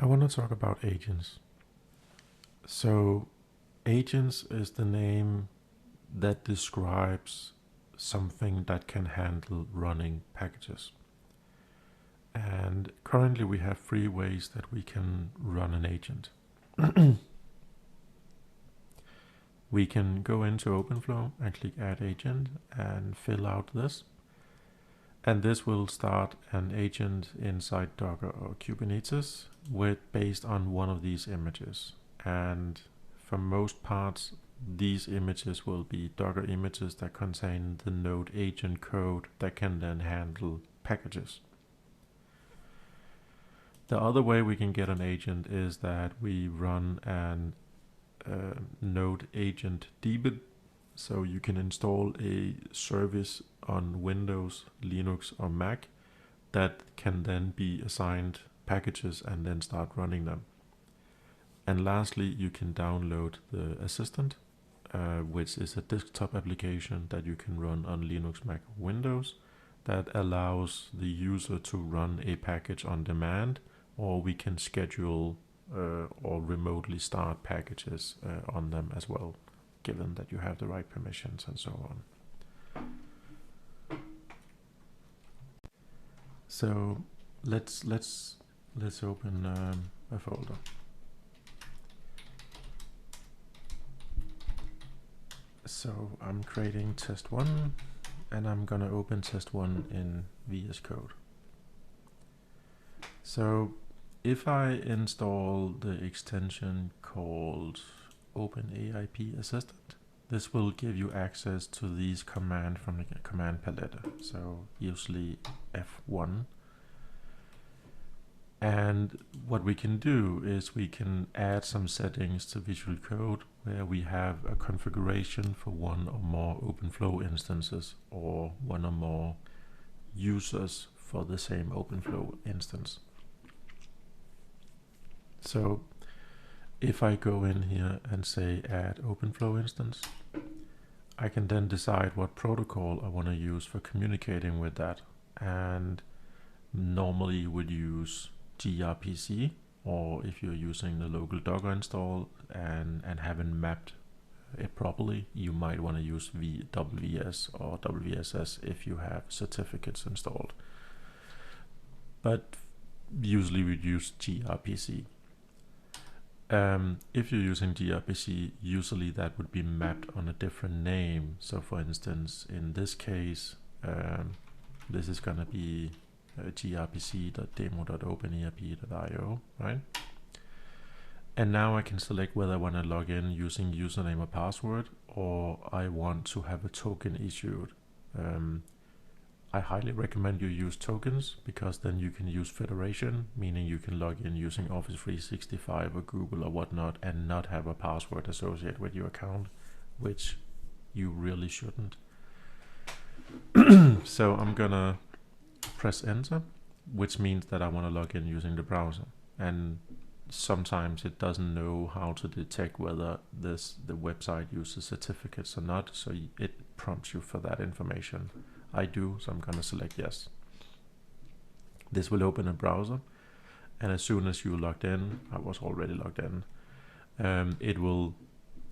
I want to talk about agents. So agents is the name that describes something that can handle running packages. And currently we have 3 ways that we can run an agent. We can go into OpenFlow and click Add Agent and fill out this. And this will start an agent inside Docker or Kubernetes based on one of these images. And for most parts, these images will be Docker images that contain the node agent code that can then handle packages. The other way we can get an agent is that we run an node agent daemon. So you can install a service on Windows, Linux, or Mac that can then be assigned packages and then start running them. And lastly, you can download the assistant, which is a desktop application that you can run on Linux, Mac, or Windows that allows the user to run a package on demand, or we can schedule or remotely start packages on them as well, given that you have the right permissions and so on. So let's open a folder. So I'm creating test1 and I'm gonna open test1 in VS Code. So if I install the extension called OpenAIP Assistant, this will give you access to these commands from the command palette. So usually F1. And what we can do is we can add some settings to Visual Code where we have a configuration for one or more OpenFlow instances or one or more users for the same OpenFlow instance. So if I go in here and say add OpenFlow instance, I can then decide what protocol I want to use for communicating with that. And normally you would use gRPC, or if you're using the local Docker install and haven't mapped it properly, you might want to use WVS or WSS if you have certificates installed. But usually we'd use gRPC. If you're using gRPC, usually that would be mapped on a different name. So for instance, in this case, this is going to be grpc.demo.openerp.io, right? And now I can select whether I want to log in using username or password, or I want to have a token issued. I highly recommend you use tokens, because then you can use federation, meaning you can log in using Office 365 or Google or whatnot and not have a password associated with your account, which you really shouldn't. So I'm gonna press enter, which means that I want to log in using the browser, and sometimes it doesn't know how to detect whether the website uses certificates or not, so it prompts you for that information. I do, so I'm going to select yes. This will open a browser, and as soon as you logged in, I was already logged in, it will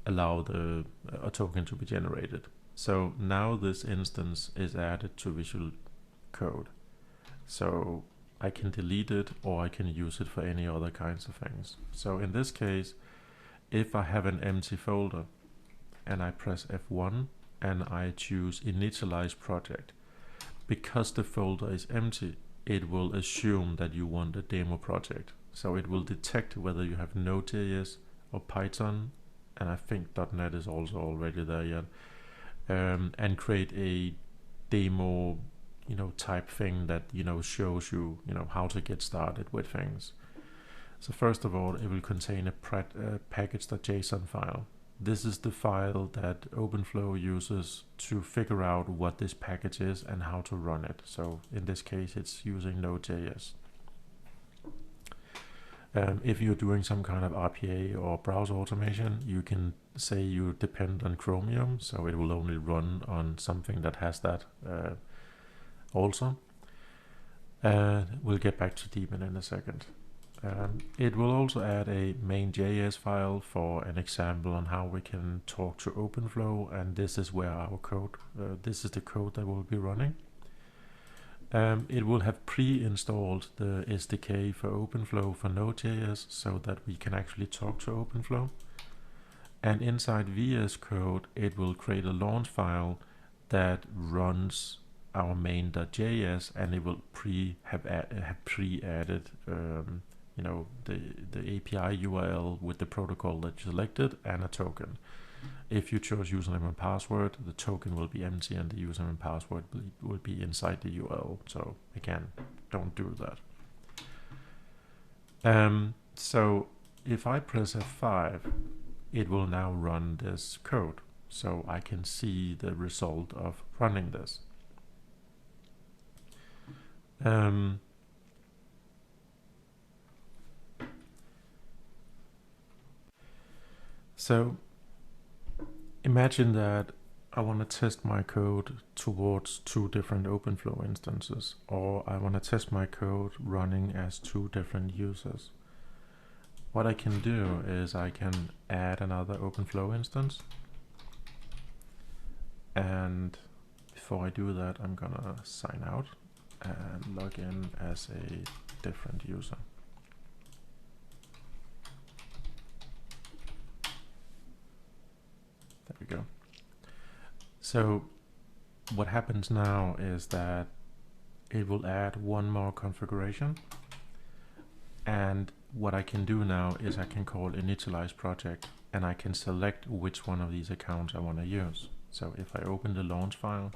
allow a token to be generated. So now this instance is added to Visual Code. So I can delete it, or I can use it for any other kinds of things. So in this case, if I have an empty folder and I press F1 and I choose Initialize Project, because the folder is empty, it will assume that you want a demo project. So it will detect whether you have Node.js or Python, and I think .NET is also already there yet, and create a demo type thing that shows you how to get started with things. So first of all, it will contain a package.json file. This is the file that OpenFlow uses to figure out what this package is and how to run it. So in this case, it's using Node.js. If you're doing some kind of RPA or browser automation, you can say you depend on Chromium, so it will only run on something that has that also. We'll get back to Daemon in a second. It will also add a main.js file for an example on how we can talk to OpenFlow, and this is where our code, this is the code that will be running. It will have pre-installed the SDK for OpenFlow for Node.js so that we can actually talk to OpenFlow. And inside VS Code, it will create a launch file that runs our main.js, and it will have pre-added you know, the API URL with the protocol that you selected and a token. If you chose username and password, the token will be empty and the username and password will be inside the URL. So again, don't do that. So if I press F5, it will now run this code. So I can see the result of running this. So imagine that I want to test my code towards 2 different OpenFlow instances, or I want to test my code running as 2 different users. What I can do is I can add another OpenFlow instance, and before I do that, I'm gonna sign out and log in as a different user. There we go. So what happens now is that it will add 1 more configuration, and what I can do now is I can call initialize project, and I can select which one of these accounts I want to use. So if I open the launch file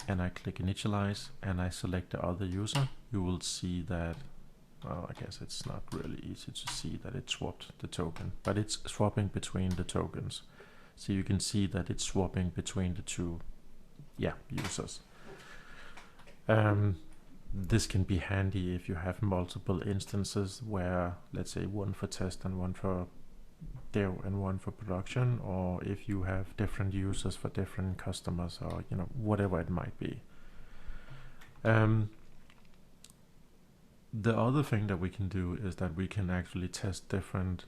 and I click initialize and I select the other user, you will see that, well, I guess it's not really easy to see that it swapped the token, but it's swapping between the tokens. So you can see that it's swapping between the 2 users. This can be handy if you have multiple instances where, let's say, 1 for test and 1 for dev and 1 for production, or if you have different users for different customers, or you know, whatever it might be. The other thing that we can do is that we can actually test different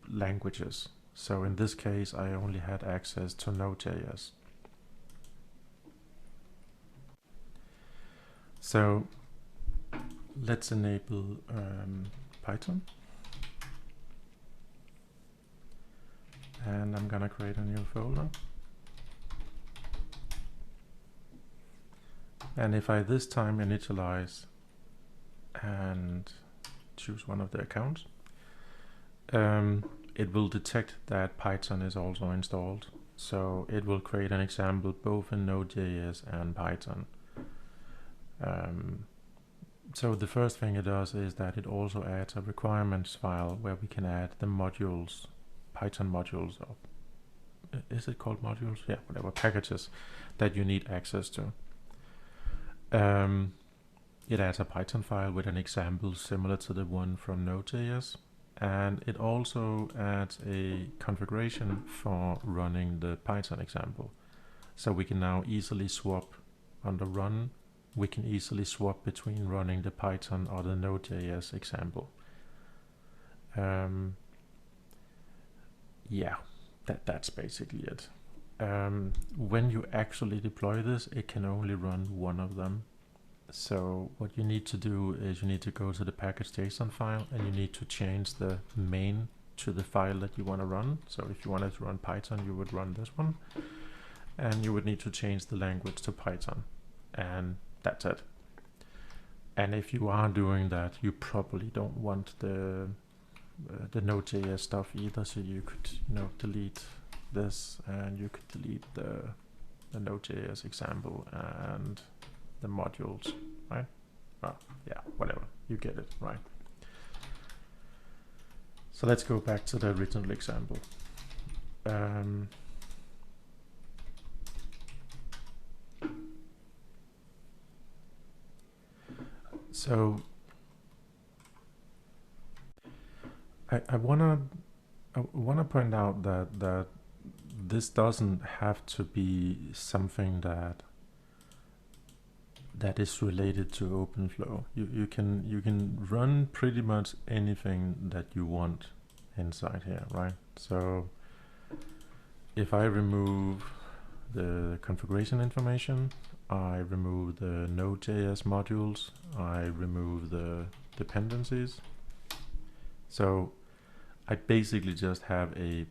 languages. So in this case, I only had access to Node.js. So let's enable Python. And I'm gonna create a new folder. And if I this time initialize and choose one of the accounts, it will detect that Python is also installed. So it will create an example both in Node.js and Python. So the first thing it does is that it also adds a requirements file where we can add the modules, Python modules, or is it called modules? Yeah, whatever, packages that you need access to. It adds a Python file with an example similar to the one from Node.js, and it also adds a configuration for running the Python example. So we can now easily swap under run. We can easily swap between running the Python or the Node.js example. Yeah, that's basically it. When you actually deploy this, it can only run 1 of them. So what you need to do is you need to go to the package.json file and you need to change the main to the file that you want to run. So if you wanted to run Python, you would run this one, and you would need to change the language to Python, and that's it. And if you are doing that, you probably don't want the Node.js stuff either. So you could, you know, delete this, and you could delete the Node.js example and the modules, right? Well, yeah, whatever, you get it, right? So let's go back to the original example. So I wanna point out that this doesn't have to be something that that is related to OpenFlow. You can run pretty much anything that you want inside here, right? So if I remove the configuration information, I remove the Node.js modules, I remove the dependencies. So I basically just have a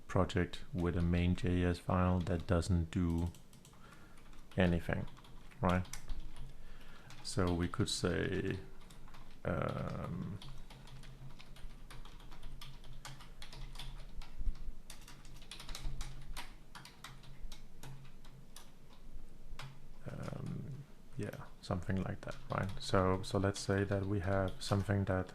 project with a main.js file that doesn't do anything, right? So we could say yeah, something like that, right? So let's say that we have something that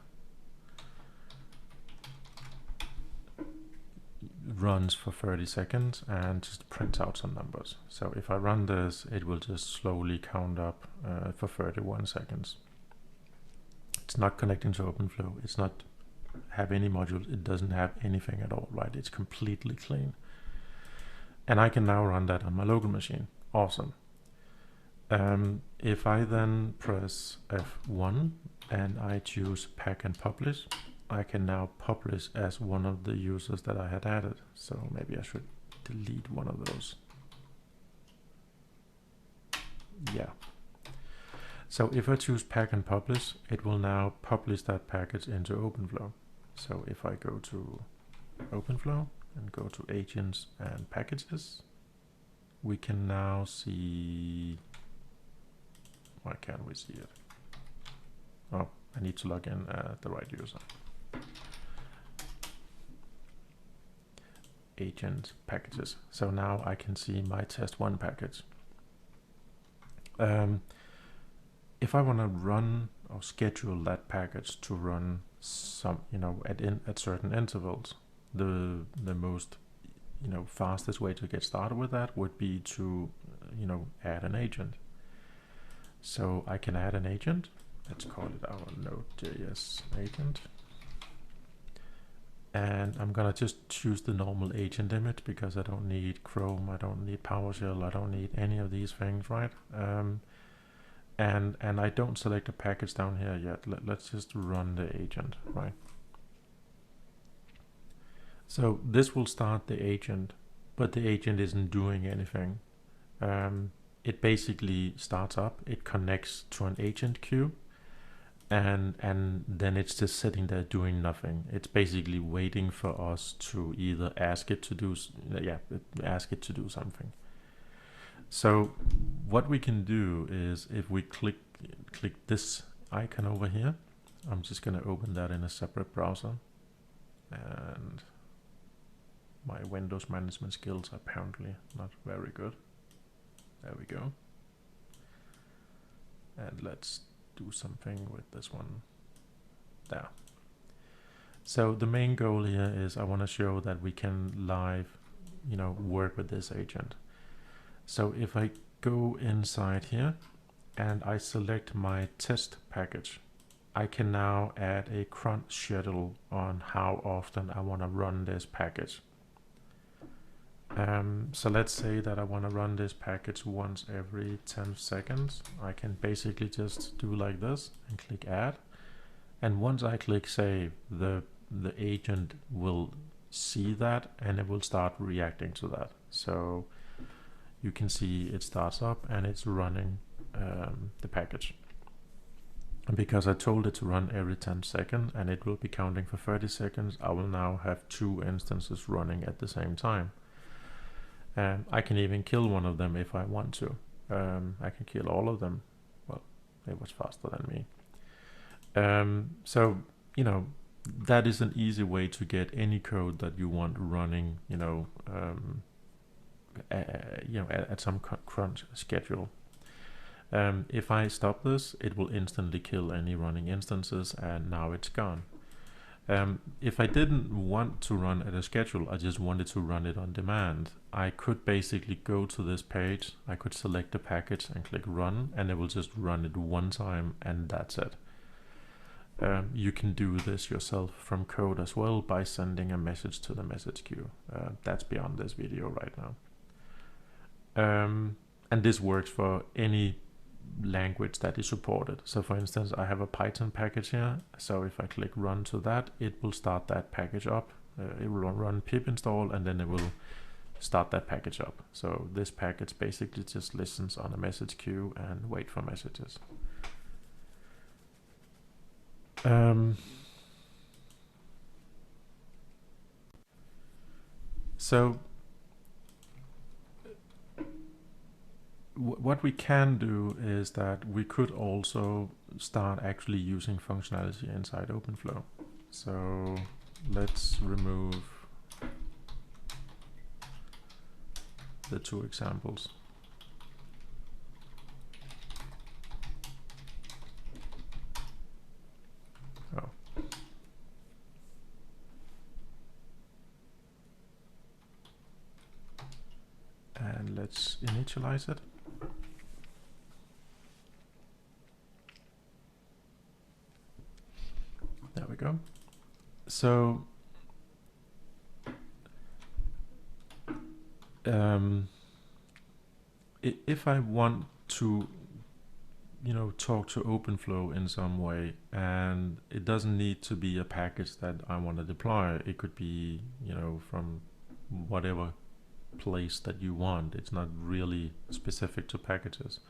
runs for 30 seconds and just prints out some numbers. So if I run this, it will just slowly count up for 31 seconds. It's not connecting to OpenFlow. It's not have any modules. It doesn't have anything at all, right? It's completely clean. And I can now run that on my local machine. Awesome. If I then press F1 and I choose pack and publish, I can now publish as one of the users that I had added. So maybe I should delete one of those. Yeah. So if I choose pack and publish, it will now publish that package into OpenFlow. So if I go to OpenFlow and go to agents and packages, we can now see, why can't we see it? Oh, I need to log in the right user. Agent packages. So now I can see my test1 package. If I want to run or schedule that package to run some, at certain intervals, the most, fastest way to get started with that would be to, add an agent. So I can add an agent. Let's call it our Node.js agent. And I'm gonna just choose the normal agent image because I don't need Chrome, I don't need PowerShell, I don't need any of these things, right? And I don't select a package down here yet. Let's just run the agent, right? So this will start the agent, but the agent isn't doing anything. It basically starts up, it connects to an agent queue, and then it's just sitting there doing nothing. It's basically waiting for us to either ask it to do something. So what we can do is, if we click this icon over here, I'm just going to open that in a separate browser, and my Windows management skills are apparently not very good. There we go. And let's do something with this one there. So the main goal here is I want to show that we can live, work with this agent. So if I go inside here and I select my test package, I can now add a cron schedule on how often I want to run this package. So let's say that I want to run this package once every 10 seconds. I can basically just do like this and click add. And once I click save, the agent will see that and it will start reacting to that. So you can see it starts up and it's running the package. And because I told it to run every 10 seconds and it will be counting for 30 seconds, I will now have 2 instances running at the same time. I can even kill one of them if I want to. I can kill all of them. Well, it was faster than me. So, that is an easy way to get any code that you want running, at some crunch schedule. If I stop this, it will instantly kill any running instances, and now it's gone. If I didn't want to run at a schedule, I just wanted to run it on demand, I could basically go to this page, I could select the package and click run, and it will just run it one time and that's it. You can do this yourself from code as well by sending a message to the message queue. That's beyond this video right now. And this works for any language that is supported. So for instance, I have a Python package here. So if I click run to that, it will start that package up. It will run pip install, and then it will start that package up. So this package basically just listens on a message queue and wait for messages. So what we can do is that we could also start actually using functionality inside OpenFlow. So let's remove the two examples. Oh. And let's initialize it. There we go. So if I want to, talk to OpenFlow in some way, and it doesn't need to be a package that I want to deploy. It could be, from whatever place that you want. It's not really specific to packages.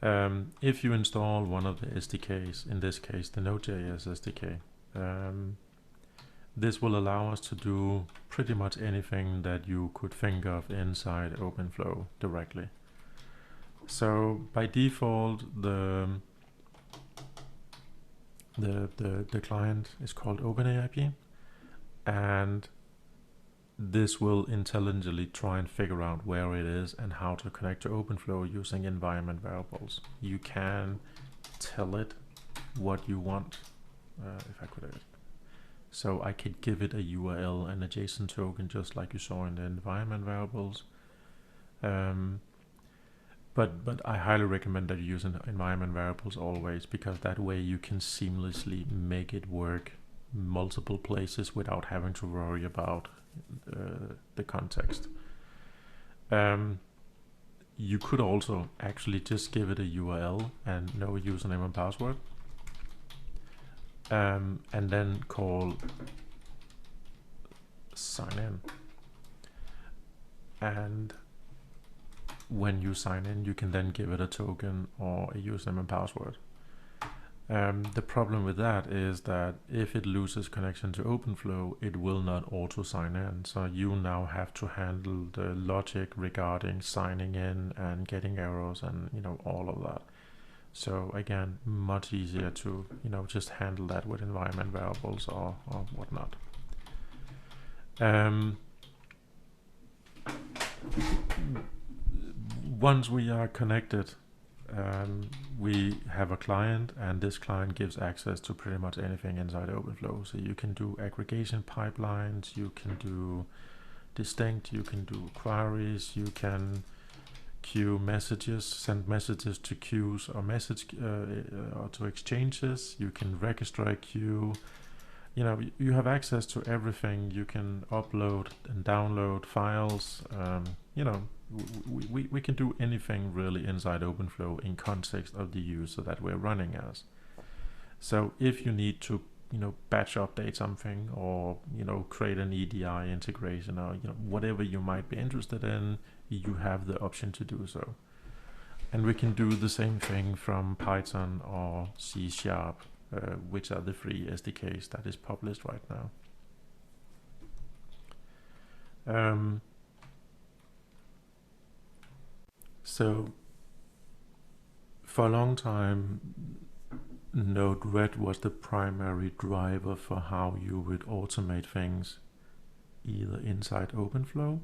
If you install one of the SDKs, in this case the Node.js SDK, this will allow us to do pretty much anything that you could think of inside OpenFlow directly. So by default, the client is called OpenAIP, and this will intelligently try and figure out where it is and how to connect to OpenFlow using environment variables. You can tell it what you want, if I could edit. So I could give it a URL and a JSON token, just like you saw in the environment variables. But I highly recommend that you use environment variables always, because that way you can seamlessly make it work multiple places without having to worry about the context. You could also actually just give it a URL and no username and password, and then call sign in. And when you sign in, you can then give it a token or a username and password. The problem with that is that if it loses connection to OpenFlow, it will not auto sign in. So you now have to handle the logic regarding signing in and getting errors and all of that. So again, much easier to just handle that with environment variables or whatnot. Once we are connected, we have a client, and this client gives access to pretty much anything inside OpenFlow. So you can do aggregation pipelines, you can do distinct, you can do queries, you can queue messages, send messages to queues or or to exchanges. You can register a queue. You have access to everything. You can upload and download files. We can do anything really inside OpenFlow in context of the user that we're running as. So if you need to batch update something, or create an EDI integration, or whatever you might be interested in, you have the option to do so. And we can do the same thing from Python or C#, which are the free SDKs that is published right now. So for a long time, Node-RED was the primary driver for how you would automate things, either inside OpenFlow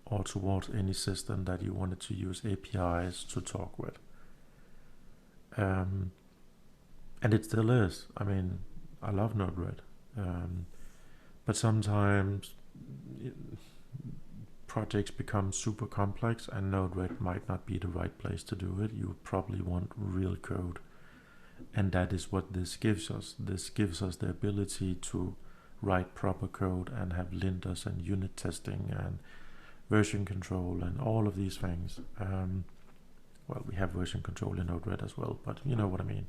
or towards any system that you wanted to use APIs to talk with. And it still is. I mean, I love Node-RED, but sometimes projects become super complex, and Node-RED might not be the right place to do it. You probably want real code, and that is what this gives us. This gives us the ability to write proper code and have linters and unit testing and version control and all of these things. well, we have version control in Node-RED as well, but you know what I mean.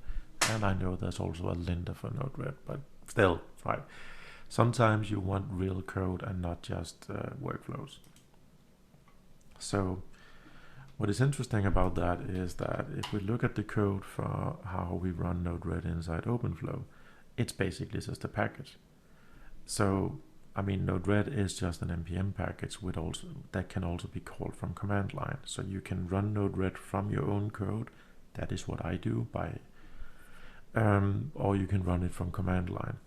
And I know there's also a linter for Node-RED, but still, right. Sometimes you want real code and not just workflows. So what is interesting about that is that if we look at the code for how we run Node-RED inside OpenFlow, it's basically just a package. So, I mean, Node-RED is just an npm package with also that can also be called from command line. So you can run Node-RED from your own code. That is what I do by, or you can run it from command line.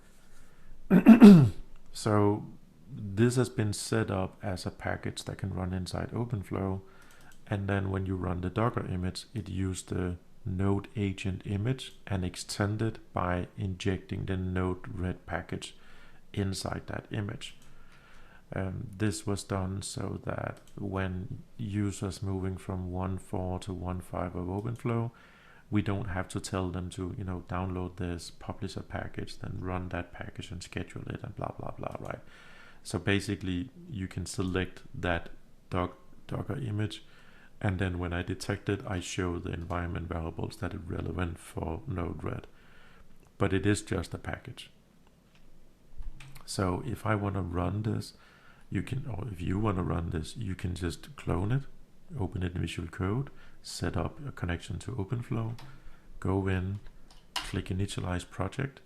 So this has been set up as a package that can run inside OpenFlow, and then when you run the Docker image, it used the Node agent image and extended by injecting the Node-RED package inside that image. This was done so that when users moving from 1.4 to 1.5 of OpenFlow, we don't have to tell them to, download this, publish a package, then run that package and schedule it and blah, blah, blah, right? So basically you can select that Docker image, and then when I detect it, I show the environment variables that are relevant for Node-RED. But it is just a package. So if I want to run this, you can, or if you want to run this, you can just clone it, open it in Visual Code, set up a connection to OpenFlow, go in, click Initialize Project,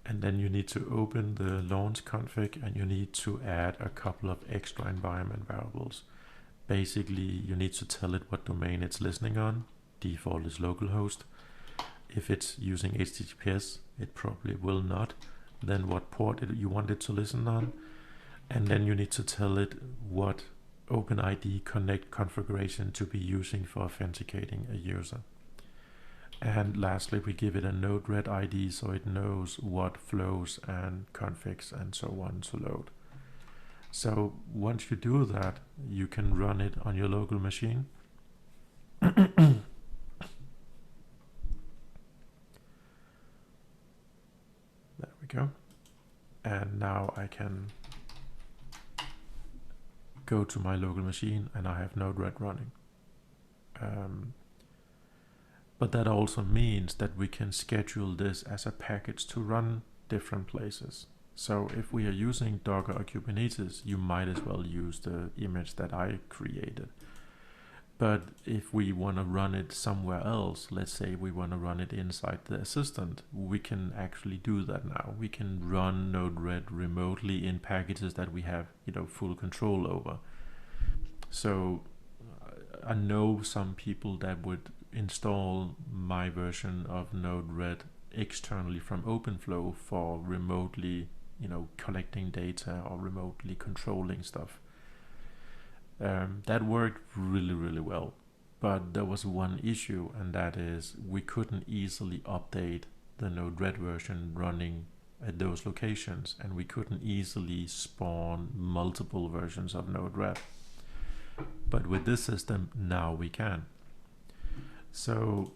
and then you need to open the launch config and you need to add a couple of extra environment variables. Basically, you need to tell it what domain it's listening on. Default is localhost. If it's using HTTPS, it probably will not. Then what port you want it to listen on. And then you need to tell it what OpenID Connect configuration to be using for authenticating a user. And lastly, we give it a Node-RED ID so it knows what flows and configs and so on to load. So once you do that, you can run it on your local machine. There we go. And now I can go to my local machine and I have Node-RED running. But that also means that we can schedule this as a package to run different places. So if we are using Docker or Kubernetes, you might as well use the image that I created. But if we want to run it somewhere else, let's say we want to run it inside the assistant, we can actually do that now. We can run Node-RED remotely in packages that we have, full control over. So I know some people that would install my version of Node-RED externally from OpenFlow for remotely, collecting data or remotely controlling stuff. That worked really, really well. But there was one issue, and that is we couldn't easily update the Node-RED version running at those locations, and we couldn't easily spawn multiple versions of Node-RED. But with this system, now we can. So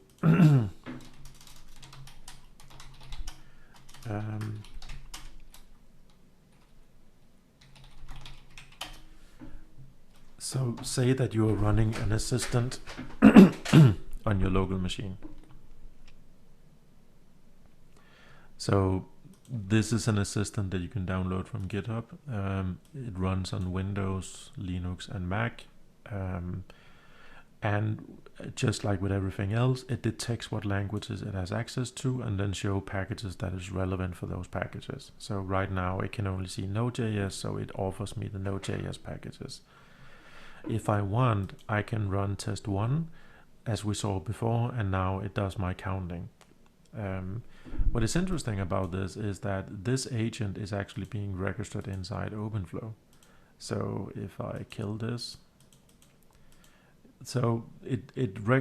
so say that you are running an assistant on your local machine. So this is an assistant that you can download from GitHub. It runs on Windows, Linux, and Mac. And just like with everything else, it detects what languages it has access to and then show packages that is relevant for those packages. So right now it can only see Node.js, so it offers me the Node.js packages. If I want, I can run test1 as we saw before, and now it does my counting. What is interesting about this is that this agent is actually being registered inside OpenFlow. So if I kill this, so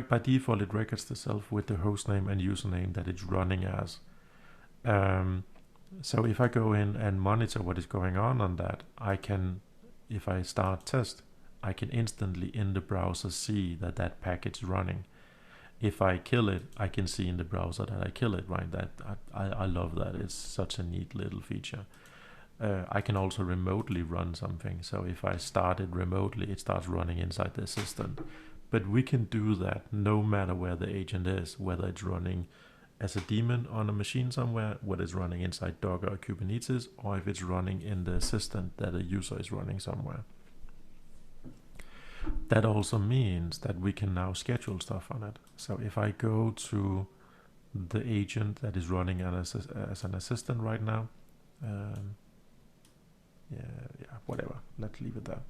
by default it records itself with the hostname and username that it's running as. So if I go in and monitor what is going on that, I can, if I start test, I can instantly in the browser see that that package is running. If I kill it, I can see in the browser that I kill it, right? That I love that. It's such a neat little feature. I can also remotely run something. So if I start it remotely, it starts running inside the assistant. But we can do that no matter where the agent is, whether it's running as a daemon on a machine somewhere, whether it's running inside Docker or Kubernetes, or if it's running in the assistant that a user is running somewhere. That also means that we can now schedule stuff on it. So if I go to the agent that is running as an assistant right now, whatever, let's leave it there.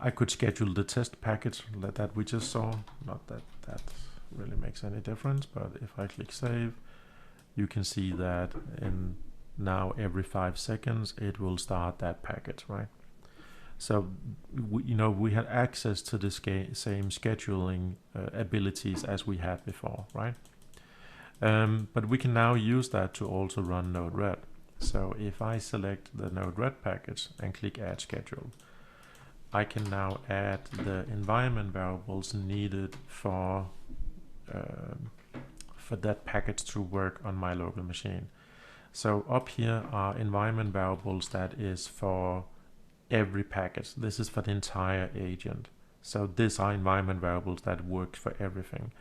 I could schedule the test package that we just saw. Not that that really makes any difference, but if I click save, you can see that in now every 5 seconds it will start that package, right? So we had access to the same scheduling abilities as we had before, right? But we can now use that to also run Node-RED. So if I select the Node-RED package and click add schedule, I can now add the environment variables needed for that package to work on my local machine. So up here are environment variables that is for every package. This is for the entire agent. So these are environment variables that work for everything.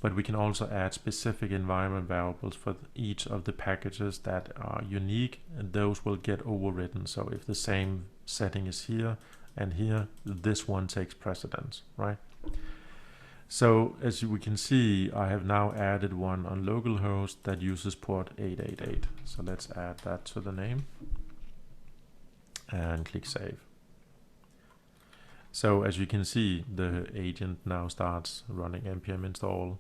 But we can also add specific environment variables for each of the packages that are unique, and those will get overridden. So if the same setting is here and here, this one takes precedence, right? So as we can see, I have now added one on localhost that uses port 888. So let's add that to the name and click save. So as you can see, the agent now starts running npm install,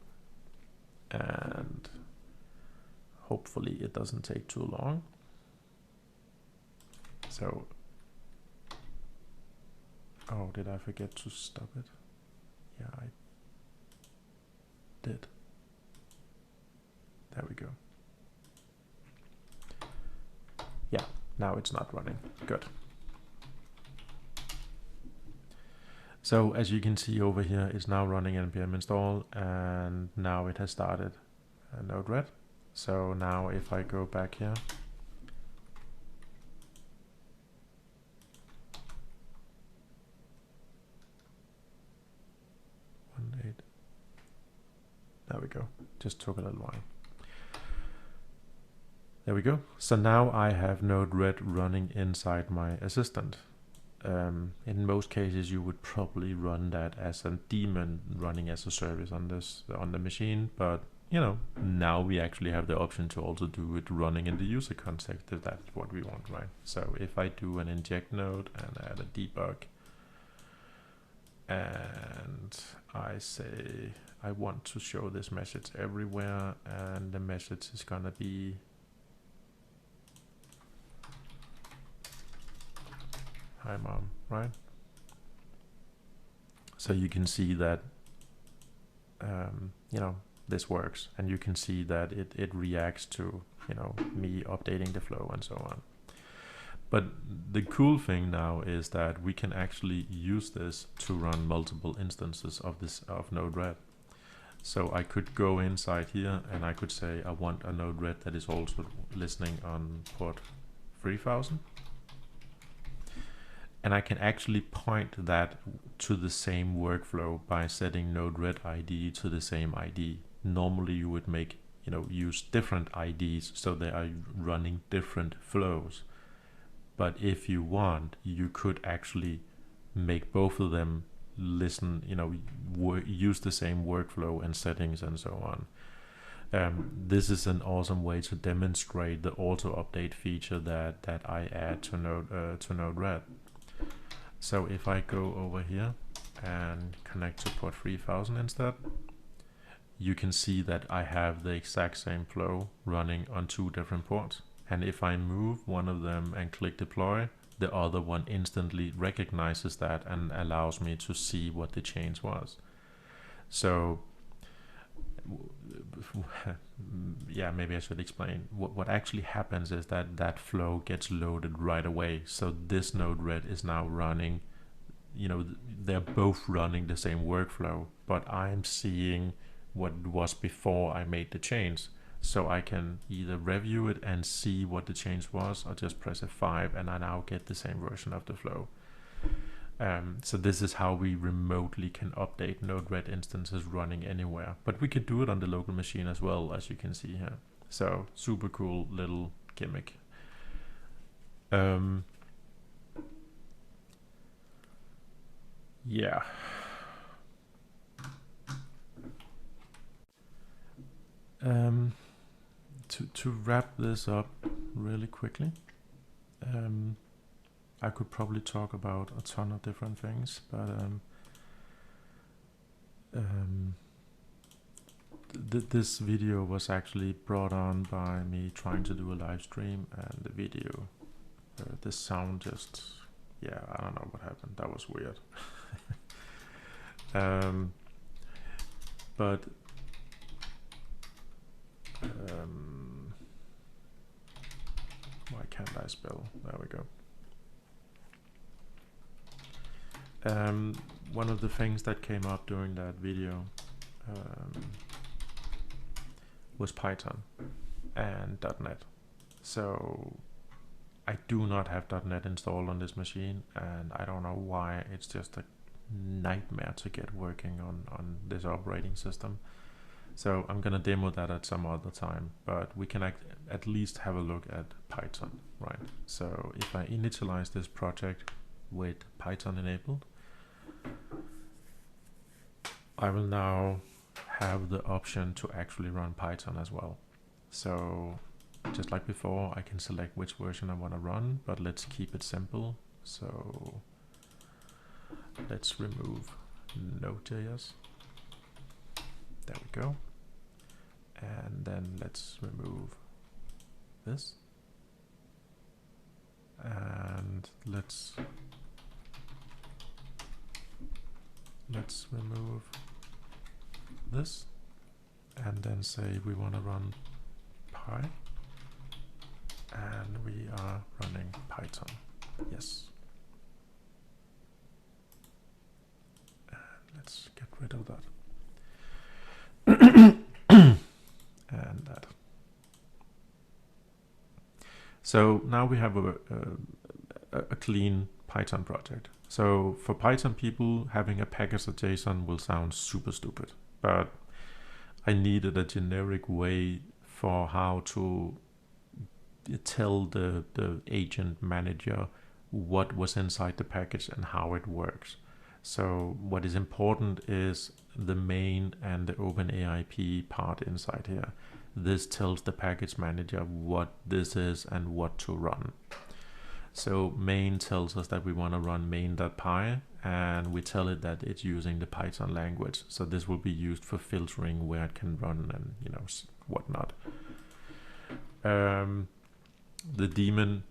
and hopefully it doesn't take too long. So, oh, did I forget to stop it? Yeah, I did. There we go. Yeah, now it's not running. Good. So as you can see over here, it's now running npm install, and now it has started Node-RED. So now if I go back here, there we go. Just took a little while. There we go. So now I have Node-RED running inside my assistant. In most cases, you would probably run that as a daemon running as a service on the machine, but now we actually have the option to also do it running in the user context if that's what we want, right? So if I do an inject node and add a debug, and I say I want to show this message everywhere, and the message is gonna be hi mom, right? So you can see that this works, and you can see that it reacts to me updating the flow and so on. But the cool thing now is that we can actually use this to run multiple instances of Node-RED. So I could go inside here and I could say I want a Node-RED that is also listening on port 3000. And I can actually point that to the same workflow by setting Node-RED ID to the same ID. Normally you would use different IDs so they are running different flows. But if you want, you could actually make both of them listen, use the same workflow and settings and so on. This is an awesome way to demonstrate the auto update feature that I add to Node-RED. So if I go over here and connect to port 3000 instead, you can see that I have the exact same flow running on 2 different ports. And if I move one of them and click deploy, the other one instantly recognizes that and allows me to see what the change was. So yeah, maybe I should explain. What actually happens is that flow gets loaded right away. So this Node-RED is now running, they're both running the same workflow, but I'm seeing what was before I made the change. So I can either review it and see what the change was, or just press F5 and I now get the same version of the flow. So this is how we remotely can update Node-RED instances running anywhere. But we could do it on the local machine as well, as you can see here. So super cool little gimmick. Yeah. To wrap this up really quickly, I could probably talk about a ton of different things, but this video was actually brought on by me trying to do a live stream, and the video, the sound just, yeah, I don't know what happened. That was weird. But why can't I spell? There we go. One of the things that came up during that video was Python and .NET. So I do not have .NET installed on this machine, and I don't know why. It's just a nightmare to get working on this operating system. So I'm gonna demo that at some other time, but we can at least have a look at Python, right? So if I initialize this project with Python enabled, I will now have the option to actually run Python as well. So just like before, I can select which version I want to run, but let's keep it simple. So let's remove Node.js. There we go. And then let's remove this. And let's remove this. And then say we want to run Py. And we are running Python. Yes. And let's get rid of that. And that. So now we have a clean Python project. So for Python people, having a package.json will sound super stupid, but I needed a generic way for how to tell the agent manager what was inside the package and how it works. So what is important is the main and the OpenAIP part inside here. This tells the package manager what this is and what to run. So main tells us that we want to run main.py, and we tell it that it's using the Python language. So this will be used for filtering where it can run and whatnot. The daemon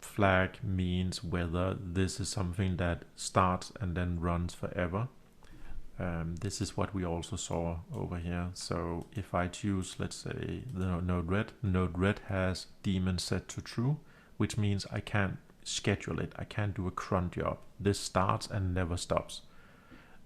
flag means whether this is something that starts and then runs forever. This is what we also saw over here. So if I choose, let's say, the Node-RED has daemon set to true, which means I can't schedule it. I can't do a cron job. This starts and never stops.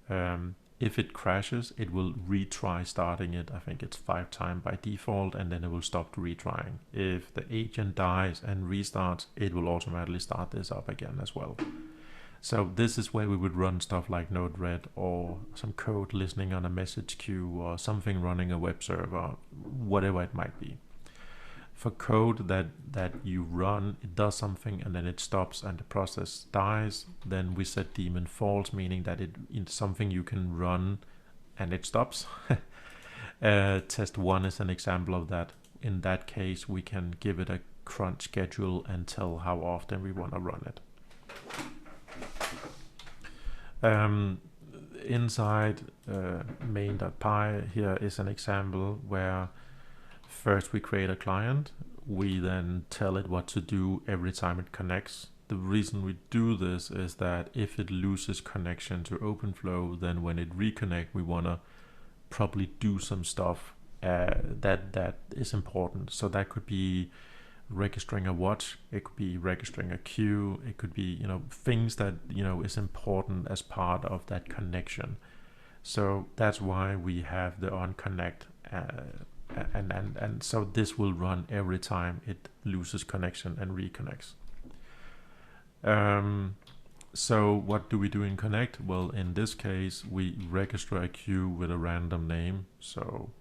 If it crashes, it will retry starting it. I think it's 5 times by default, and then it will stop retrying. If the agent dies and restarts, it will automatically start this up again as well. So this is where we would run stuff like Node-RED, or some code listening on a message queue, or something running a web server, whatever it might be. For code that you run, it does something and then it stops and the process dies, then we set daemon false, meaning that it's something you can run and it stops. Test 1 is an example of that. In that case, we can give it a cron schedule and tell how often we want to run it. Inside main.py, here is an example where first we create a client, we then tell it what to do every time it connects. The reason we do this is that if it loses connection to OpenFlow, then when it reconnects, we want to probably do some stuff that is important. So that could be registering a watch, it could be registering a queue, it could be things that is important as part of that connection. So that's why we have the onConnect, and so this will run every time it loses connection and reconnects. So what do we do in Connect? Well, in this case, we register a queue with a random name. So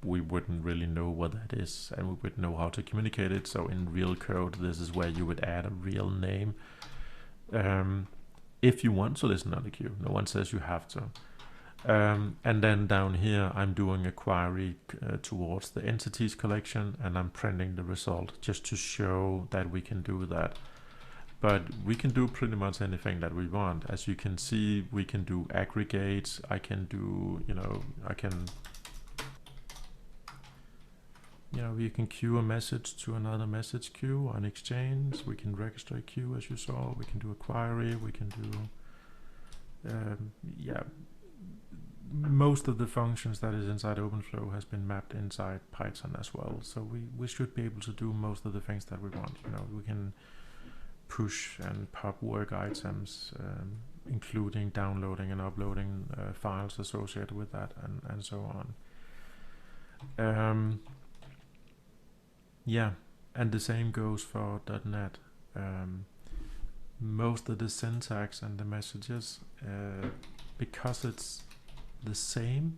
we wouldn't really know what that is, and we wouldn't know how to communicate it. So in real code, this is where you would add a real name. If you want to listen on the queue, no one says you have to. And then down here, I'm doing a query towards the entities collection, and I'm printing the result just to show that we can do that. But we can do pretty much anything that we want. As you can see, we can do aggregates. I can do, you can queue a message to another message queue on Exchange. We can register a queue, as you saw. We can do a query. We can do, most of the functions that is inside OpenFlow has been mapped inside Python as well. So we should be able to do most of the things that we want. We can push and pop work items, including downloading and uploading files associated with that, and so on. And the same goes for .NET. Most of the syntax and the messages, because it's the same,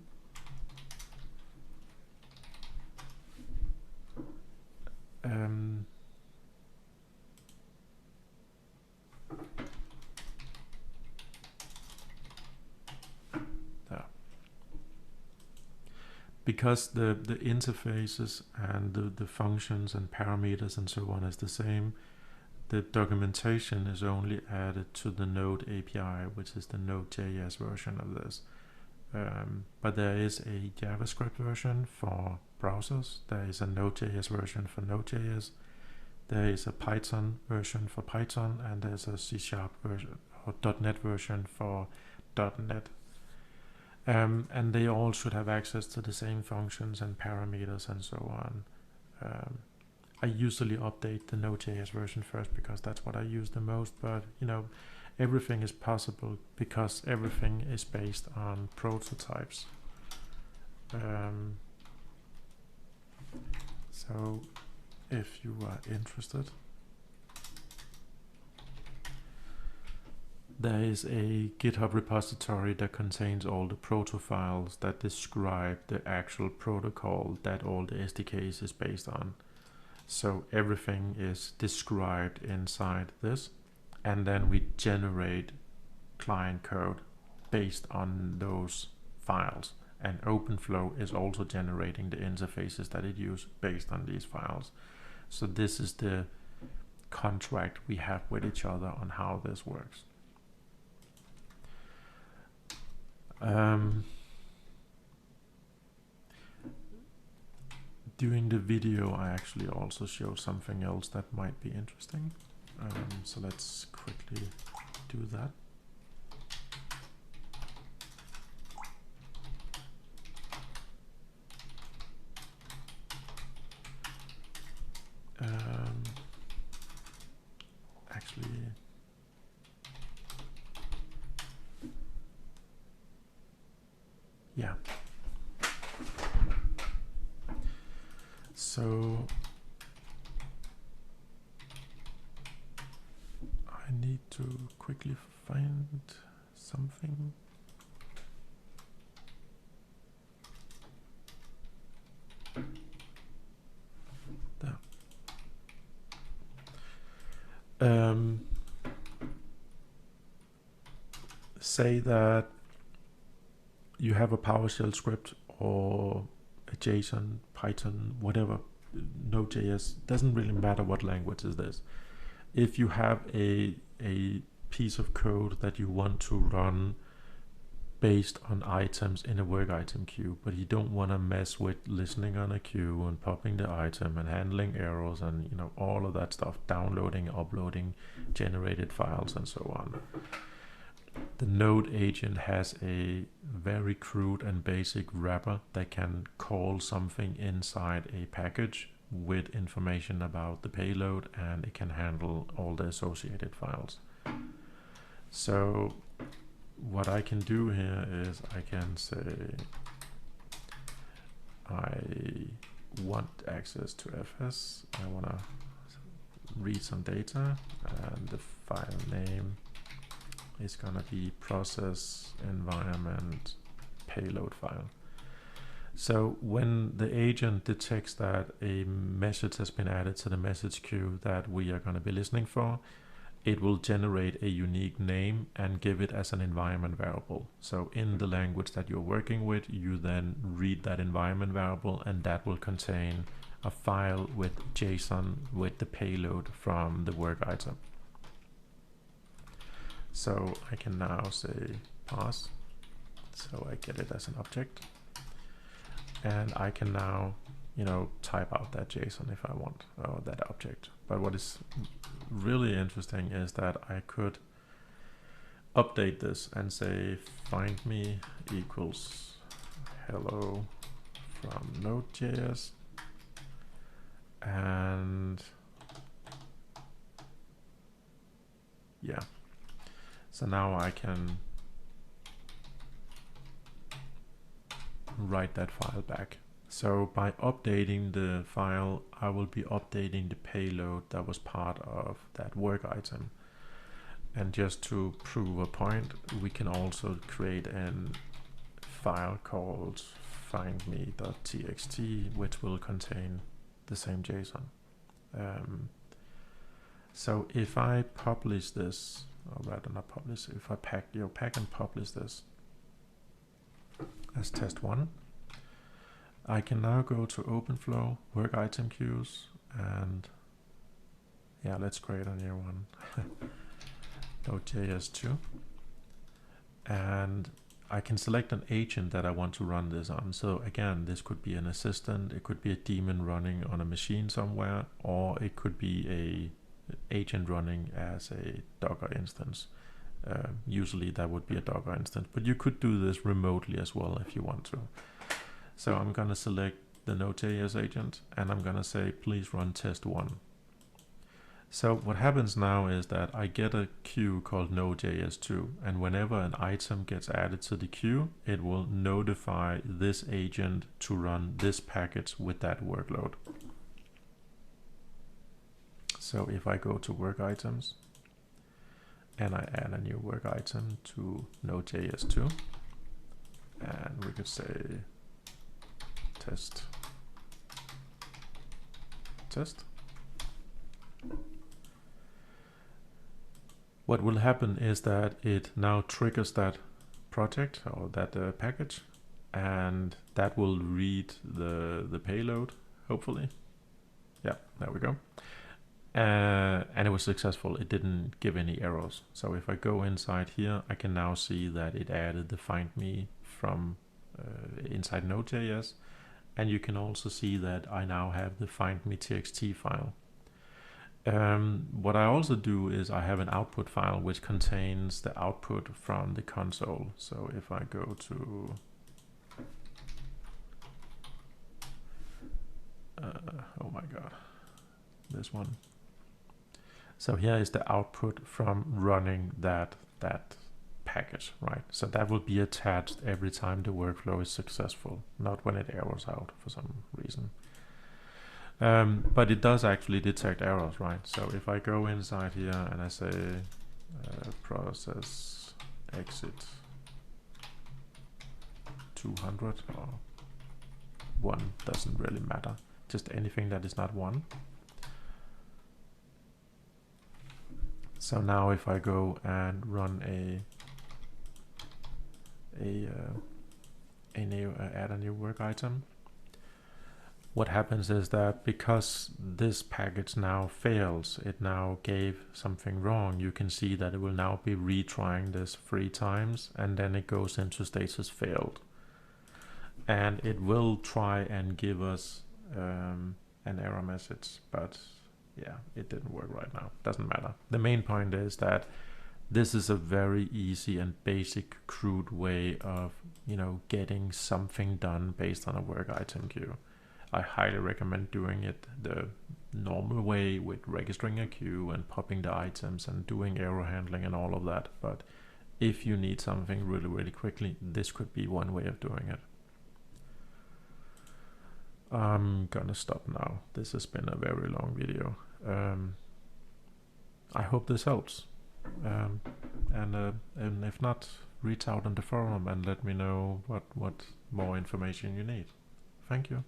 because the interfaces and the functions and parameters and so on is the same, the documentation is only added to the Node API, which is the Node.js version of this. But there is a JavaScript version for browsers, there is a Node.js version for Node.js, there is a Python version for Python, and there's a C# version or .NET version for .NET. And they all should have access to the same functions and parameters and so on. I usually update the Node.js version first because that's what I use the most, but everything is possible because everything is based on prototypes. So if you are interested, there is a GitHub repository that contains all the proto files that describe the actual protocol that all the SDKs is based on. So everything is described inside this, and then we generate client code based on those files. And OpenFlow is also generating the interfaces that it uses based on these files. So this is the contract we have with each other on how this works. During the video, I actually also showed something else that might be interesting. So let's quickly do that. Actually, yeah. So I need to quickly find something. There. Say that you have a PowerShell script or a JSON, Python, whatever, Node.js, doesn't really matter what language is this. If you have a piece of code that you want to run based on items in a work item queue, but you don't want to mess with listening on a queue and popping the item and handling errors and all of that stuff, downloading, uploading generated files and so on. The Node agent has a very crude and basic wrapper that can call something inside a package with information about the payload, and it can handle all the associated files. So what I can do here is I can say I want access to FS, I want to read some data, and the file name is gonna be process environment payload file. So when the agent detects that a message has been added to the message queue that we are going to be listening for, it will generate a unique name and give it as an environment variable. So in the language that you're working with, you then read that environment variable, and that will contain a file with JSON with the payload from the work item. So I can now say pass, so I get it as an object. And I can now, type out that JSON if I want, or that object. But what is really interesting is that I could update this and say find me equals hello from Node.js, and yeah, so now I can write that file back. So by updating the file, I will be updating the payload that was part of that work item. And just to prove a point, we can also create a file called findme.txt, which will contain the same JSON. So if I publish this, or rather not publish, if I pack and publish this as test1, I can now go to OpenFlow, work item queues, and yeah, let's create a new one, Node.js2, and I can select an agent that I want to run this on. So again, this could be an assistant, it could be a daemon running on a machine somewhere, or it could be a agent running as a Docker instance. Usually that would be a Docker instance, but you could do this remotely as well if you want to. So I'm going to select the Node.js agent, and I'm going to say please run test1. So what happens now is that I get a queue called Node.js2, and whenever an item gets added to the queue, it will notify this agent to run this package with that workload. So if I go to work items and I add a new work item to Node.js2, and we could say test. What will happen is that it now triggers that project or that package, and that will read the payload, hopefully. Yeah, there we go. And it was successful. It didn't give any errors. So if I go inside here, I can now see that it added the find me from inside Node.js. And you can also see that I now have the find me txt file. What I also do is I have an output file which contains the output from the console. So if I go to oh my god, this one. So here is the output from running that package, right? So that will be attached every time the workflow is successful, not when it errors out for some reason. But it does actually detect errors, right? So if I go inside here and I say process exit 200 or 1, doesn't really matter, just anything that is not 1. So now if I go and run add a new work item, what happens is that because this package now fails, it now gave something wrong, you can see that it will now be retrying this 3 times, and then it goes into status failed. And it will try and give us an error message, but yeah, it didn't work right now. Doesn't matter. The main point is that this is a very easy and basic, crude way of, getting something done based on a work item queue. I highly recommend doing it the normal way with registering a queue and popping the items and doing error handling and all of that. But if you need something really, really quickly, this could be one way of doing it. I'm gonna stop now. This has been a very long video. I hope this helps. And if not, reach out on the forum and let me know what more information you need. Thank you.